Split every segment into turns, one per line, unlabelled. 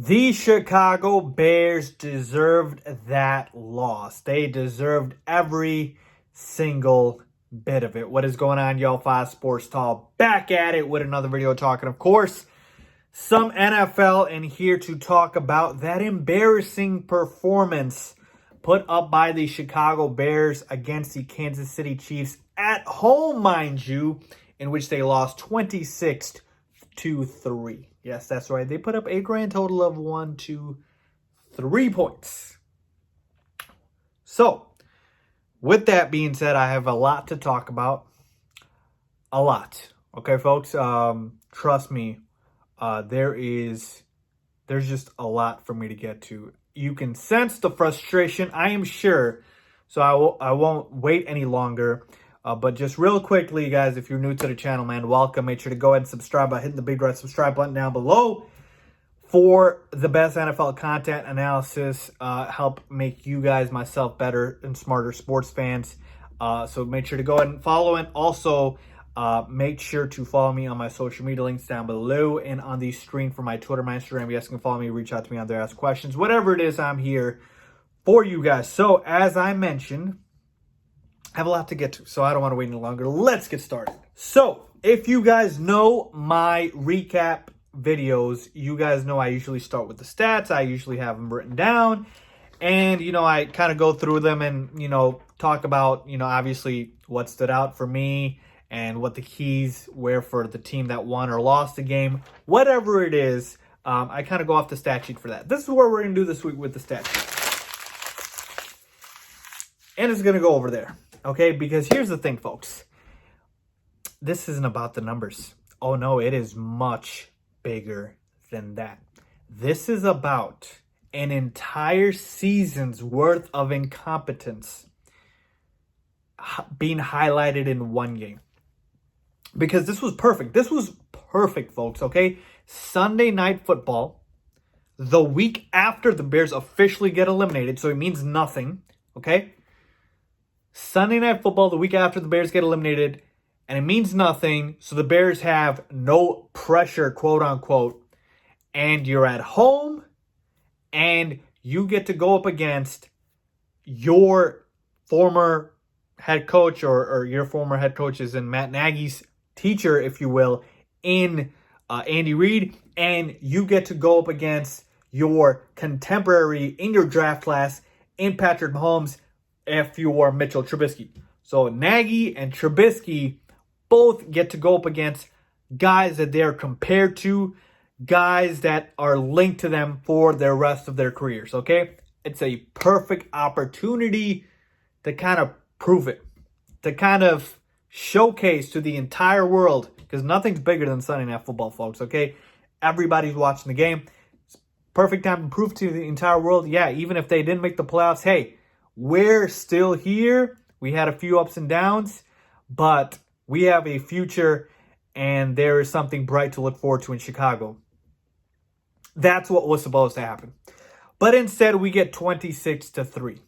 The Chicago Bears deserved that loss. They deserved every single bit of it. What is going on, y'all? 5 Sports Talk back at it with another video talking, of course, some NFL, and here to talk about that embarrassing performance put up by the Chicago Bears against the Kansas City Chiefs at home, mind you, in which they lost 26-3. Yes, that's right. They put up a grand total of 3 points. So, with that being said, I have a lot to talk about. A lot. Okay, folks? Trust me, there's just a lot for me to get to. You can sense the frustration, I am sure. So I won't wait any longer. But just real quickly, guys, if you're new to the channel, man, welcome. Make sure to go ahead and subscribe by hitting the big red subscribe button down below for the best NFL content analysis. Help make you guys, myself, better and smarter sports fans. So make sure to go ahead and follow. And also, make sure to follow me on my social media links down below and on the screen for my Twitter, my Instagram. You guys can follow me, reach out to me on there, ask questions. Whatever it is, I'm here for you guys. So, as I mentioned, I have a lot to get to, so I don't want to wait any longer. Let's get started. So, if you guys know my recap videos, you guys know I usually start with the stats. I usually have them written down. And, I kind of go through them and, talk about, obviously what stood out for me and what the keys were for the team that won or lost the game. Whatever it is, I kind of go off the stat sheet for that. This is what we're going to do this week with the stat sheet. And it's going to go over there. Okay, because here's the thing, folks. This isn't about the numbers. Oh, no, it is much bigger than that. This is about an entire season's worth of incompetence being highlighted in one game. Because this was perfect. This was perfect, folks, okay? Sunday Night Football, the week after the Bears officially get eliminated, so it means nothing, okay? Sunday Night Football, the week after the Bears get eliminated, and it means nothing, so the Bears have no pressure, quote-unquote, and you're at home, and you get to go up against your former head coach, or your former head coach is in Matt Nagy's teacher, if you will, in Andy Reid, and you get to go up against your contemporary in your draft class in Patrick Mahomes, if you are Mitchell Trubisky. So Nagy and Trubisky both get to go up against guys that they're compared to, guys that are linked to them for the rest of their careers, okay? It's a perfect opportunity to kind of prove it, to kind of showcase to the entire world, because nothing's bigger than Sunday Night Football, folks, okay? Everybody's watching the game. It's perfect time to prove to the entire world, yeah, even if they didn't make the playoffs, hey, we're still here. We had a few ups and downs, but we have a future, and there is something bright to look forward to in Chicago. That's what was supposed to happen. But instead, we get 26-3.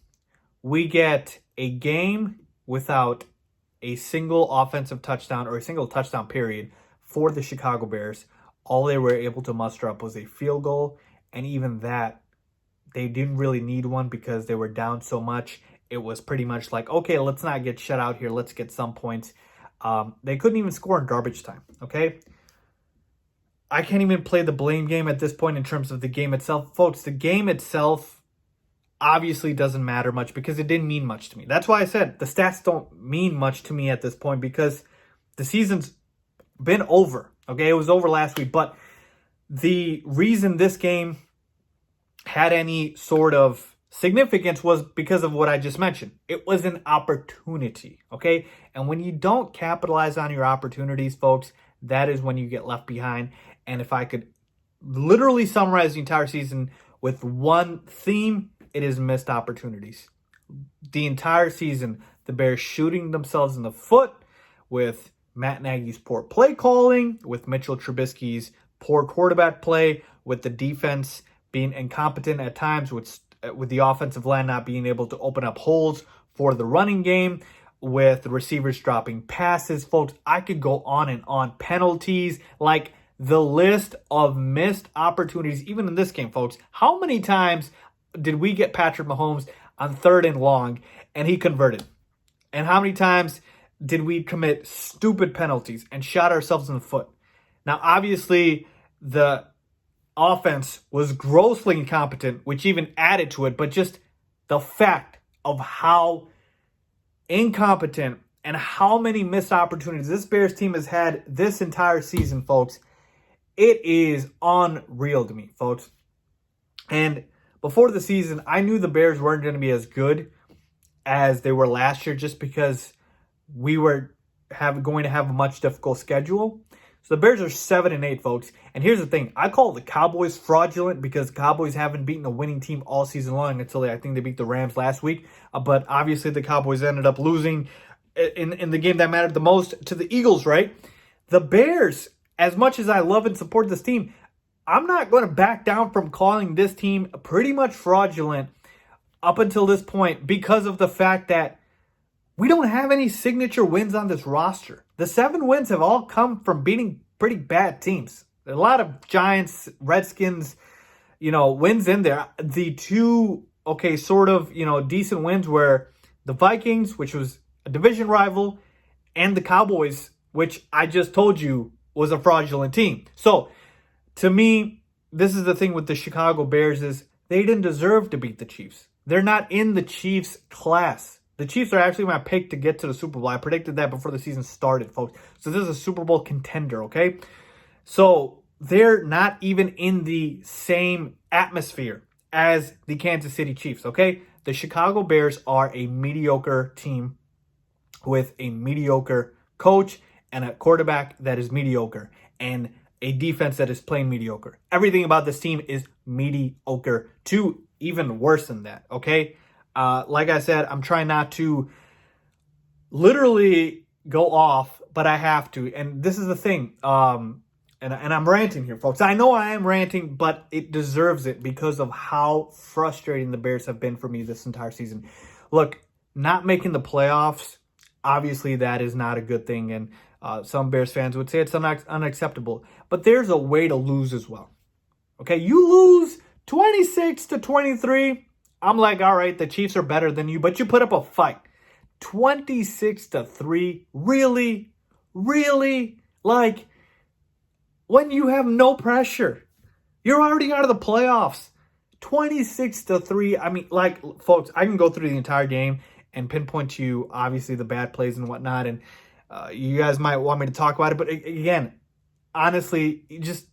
We get a game without a single offensive touchdown or a single touchdown period for the Chicago Bears. All they were able to muster up was a field goal, and even that, they didn't really need one because they were down so much. It was pretty much like, okay, let's not get shut out here. Let's get some points. They couldn't even score in garbage time, okay? I can't even play the blame game at this point in terms of the game itself. Folks, the game itself obviously doesn't matter much because it didn't mean much to me. That's why I said the stats don't mean much to me at this point because the season's been over, okay? It was over last week, but the reason this game had any sort of significance was because of what I just mentioned. It was an opportunity, okay? And when you don't capitalize on your opportunities, folks, that is when you get left behind. And if I could literally summarize the entire season with one theme, it is missed opportunities. The entire season, the Bears shooting themselves in the foot with Matt Nagy's poor play calling, with Mitchell Trubisky's poor quarterback play, with the defense being incompetent at times, with the offensive line not being able to open up holes for the running game, with the receivers dropping passes. Folks, I could go on and on. Penalties, like the list of missed opportunities, even in this game, folks. How many times did we get Patrick Mahomes on 3rd and long and he converted? And how many times did we commit stupid penalties and shot ourselves in the foot? Now, obviously, the offense was grossly incompetent, which even added to it, but just the fact of how incompetent and how many missed opportunities this Bears team has had this entire season, folks, it is unreal to me, folks. And before the season, I knew the Bears weren't going to be as good as they were last year just because we were going to have a much difficult schedule. So the Bears are 7-8, folks. And here's the thing. I call the Cowboys fraudulent because the Cowboys haven't beaten a winning team all season long until I think they beat the Rams last week. But obviously the Cowboys ended up losing in the game that mattered the most to the Eagles, right? The Bears, as much as I love and support this team, I'm not going to back down from calling this team pretty much fraudulent up until this point because of the fact that we don't have any signature wins on this roster. The 7 wins have all come from beating pretty bad teams. There are a lot of Giants, Redskins, wins in there. The 2, decent wins were the Vikings, which was a division rival, and the Cowboys, which I just told you was a fraudulent team. So, to me, this is the thing with the Chicago Bears is they didn't deserve to beat the Chiefs. They're not in the Chiefs class. The Chiefs are actually my pick to get to the Super Bowl. I predicted that before the season started, folks. So this is a Super Bowl contender, okay? So they're not even in the same atmosphere as the Kansas City Chiefs, okay? The Chicago Bears are a mediocre team with a mediocre coach and a quarterback that is mediocre and a defense that is playing mediocre. Everything about this team is mediocre to even worse than that, okay? Like I said, I'm trying not to literally go off, but I have to. And this is the thing. And I'm ranting here, folks. I know I am ranting, but it deserves it because of how frustrating the Bears have been for me this entire season. Look, not making the playoffs, obviously that is not a good thing. And some Bears fans would say it's unacceptable. But there's a way to lose as well. Okay, you lose 26-23. I'm like, all right, the Chiefs are better than you, but you put up a fight. 26-3. Really? Really? Like, when you have no pressure. You're already out of the playoffs. 26-3. I mean, like, folks, I can go through the entire game and pinpoint to you, obviously, the bad plays and whatnot. And you guys might want me to talk about it. But again, honestly, you just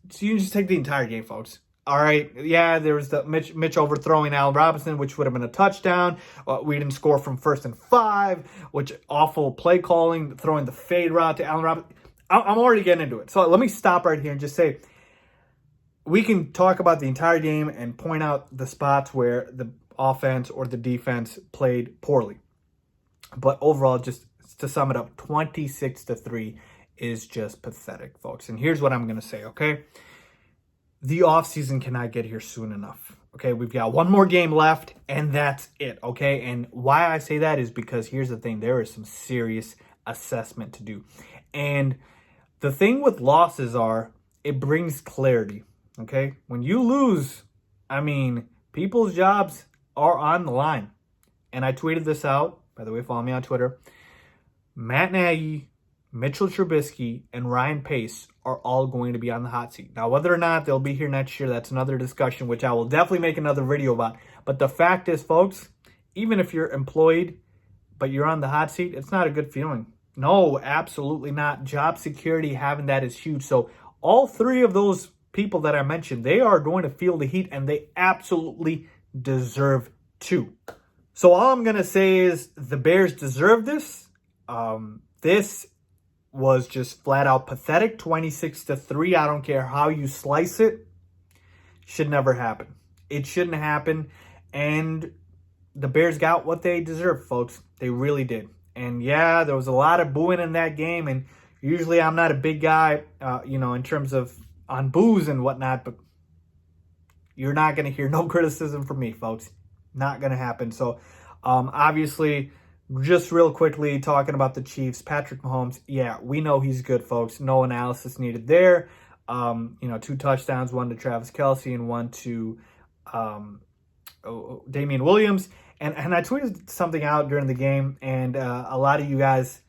take the entire game, folks. All right, yeah, there was the Mitch overthrowing Allen Robinson, which would have been a touchdown. We didn't score from 1st and 5, which awful play calling, throwing the fade route to Allen Robinson. I'm already getting into it. So let me stop right here and just say, we can talk about the entire game and point out the spots where the offense or the defense played poorly. But overall, just to sum it up, 26-3 is just pathetic, folks. And here's what I'm going to say, okay? The offseason cannot get here soon enough. Okay, we've got one more game left, and that's it. Okay, and why I say that is because here's the thing. There is some serious assessment to do. And the thing with losses are, it brings clarity. Okay, when you lose, I mean, people's jobs are on the line. And I tweeted this out. By the way, follow me on Twitter. Matt Nagy, Mitchell Trubisky, and Ryan Pace are all going to be on the hot seat. Now, whether or not they'll be here next year, that's another discussion, which I will definitely make another video about. But the fact is, folks, even if you're employed, but you're on the hot seat, it's not a good feeling. No, absolutely not. Job security, having that is huge. So all 3 of those people that I mentioned, they are going to feel the heat, and they absolutely deserve to. So all I'm going to say is the Bears deserve this. This was just flat out pathetic. 26-3. I don't care how you slice it. Should never happen. It shouldn't happen. And the Bears got what they deserved, folks. They really did. And yeah, there was a lot of booing in that game. And usually I'm not a big guy, in terms of on boos and whatnot. But you're not going to hear no criticism from me, folks. Not going to happen. So obviously, just real quickly talking about the Chiefs, Patrick Mahomes. Yeah, we know he's good, folks. No analysis needed there. 2 touchdowns, one to Travis Kelce and one to Damian Williams. And I tweeted something out during the game, and a lot of you guys,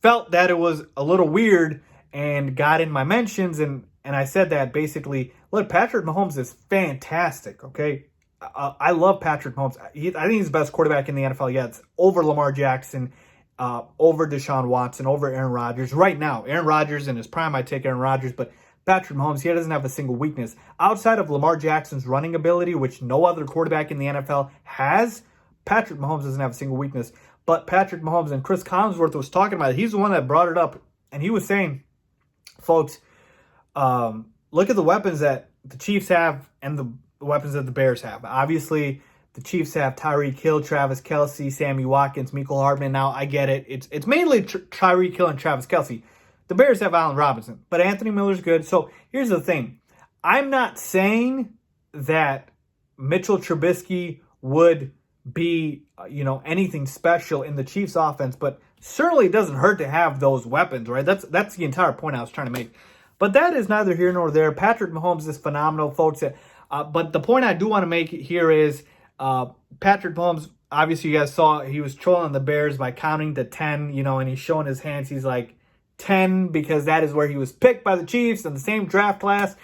felt that it was a little weird and got in my mentions. And I said that basically, look, Patrick Mahomes is fantastic, okay? I love Patrick Mahomes. I think he's the best quarterback in the NFL yet. Over Lamar Jackson, over Deshaun Watson, over Aaron Rodgers. Right now, Aaron Rodgers in his prime, I take Aaron Rodgers, but Patrick Mahomes, he doesn't have a single weakness. Outside of Lamar Jackson's running ability, which no other quarterback in the NFL has, Patrick Mahomes doesn't have a single weakness. But Patrick Mahomes, and Chris Collinsworth was talking about it. He's the one that brought it up. And he was saying, folks, look at the weapons that the Chiefs have and the weapons that the Bears have. Obviously, the Chiefs have Tyreek Hill, Travis Kelce, Sammy Watkins, Mecole Hardman. Now, I get it. It's mainly Tyreek Hill and Travis Kelce. The Bears have Allen Robinson, but Anthony Miller's good. So here's the thing. I'm not saying that Mitchell Trubisky would be, anything special in the Chiefs offense, but certainly it doesn't hurt to have those weapons, right? That's the entire point I was trying to make. But that is neither here nor there. Patrick Mahomes is phenomenal, folks. But the point I do want to make here is Patrick Mahomes, obviously you guys saw he was trolling the Bears by counting to 10, and he's showing his hands. He's like 10 because that is where he was picked by the Chiefs in the same draft class.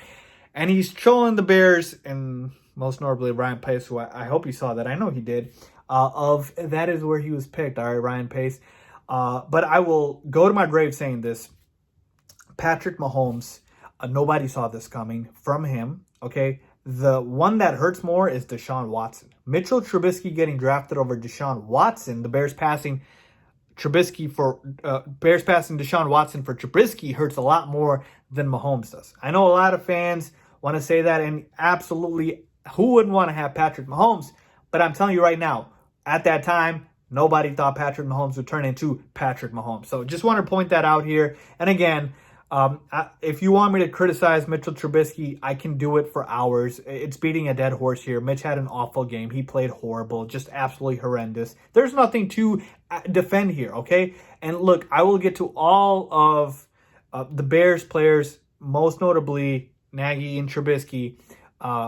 And he's trolling the Bears, and most notably Ryan Pace, who I hope he saw that. I know he did. Of that is where he was picked. All right, Ryan Pace. But I will go to my grave saying this. Patrick Mahomes, nobody saw this coming from him, okay? The one that hurts more is Deshaun Watson. Mitchell Trubisky getting drafted over Deshaun Watson. The Bears passing Deshaun Watson for Trubisky hurts a lot more than Mahomes does. I know a lot of fans want to say that, and absolutely, who wouldn't want to have Patrick Mahomes? But I'm telling you right now, at that time, nobody thought Patrick Mahomes would turn into Patrick Mahomes. So just want to point that out here. And again, if you want me to criticize Mitchell Trubisky, I can do it for hours. It's beating a dead horse here. Mitch had an awful game. He played horrible, just absolutely horrendous. There's nothing to defend here, okay? And look, I will get to all of the Bears players, most notably Nagy and Trubisky,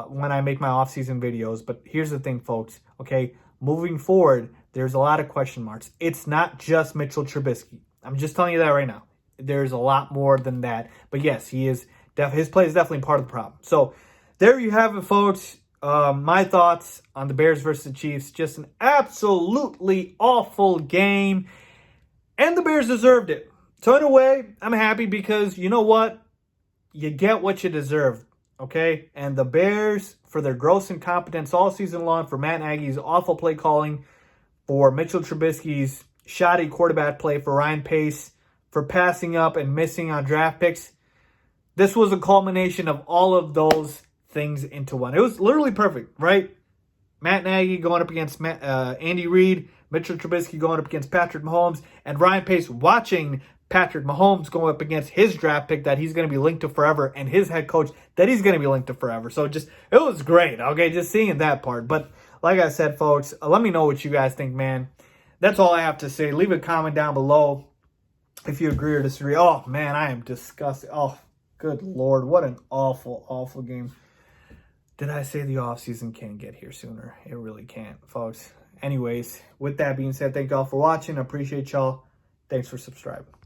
when I make my offseason videos. But here's the thing, folks, okay? Moving forward, there's a lot of question marks. It's not just Mitchell Trubisky. I'm just telling you that right now. There's a lot more than that. But yes, his play is definitely part of the problem. So there you have it, folks. My thoughts on the Bears versus the Chiefs. Just an absolutely awful game. And the Bears deserved it. So in a way, I'm happy because you know what? You get what you deserve. Okay? And the Bears, for their gross incompetence all season long, for Matt Nagy's awful play calling, for Mitchell Trubisky's shoddy quarterback play, for Ryan Pace, for passing up and missing on draft picks. This was a culmination of all of those things into one. It was literally perfect, right? Matt Nagy going up against Andy Reid, Mitchell Trubisky going up against Patrick Mahomes, and Ryan Pace watching Patrick Mahomes going up against his draft pick that he's going to be linked to forever, and his head coach that he's going to be linked to forever. So it was great, okay, just seeing that part. But like I said, folks, let me know what you guys think, man. That's all I have to say. Leave a comment down below if you agree or disagree. Oh, man, I am disgusted. Oh, good Lord. What an awful, awful game. Did I say the offseason can't get here sooner? It really can't, folks. Anyways, with that being said, thank y'all for watching. I appreciate y'all. Thanks for subscribing.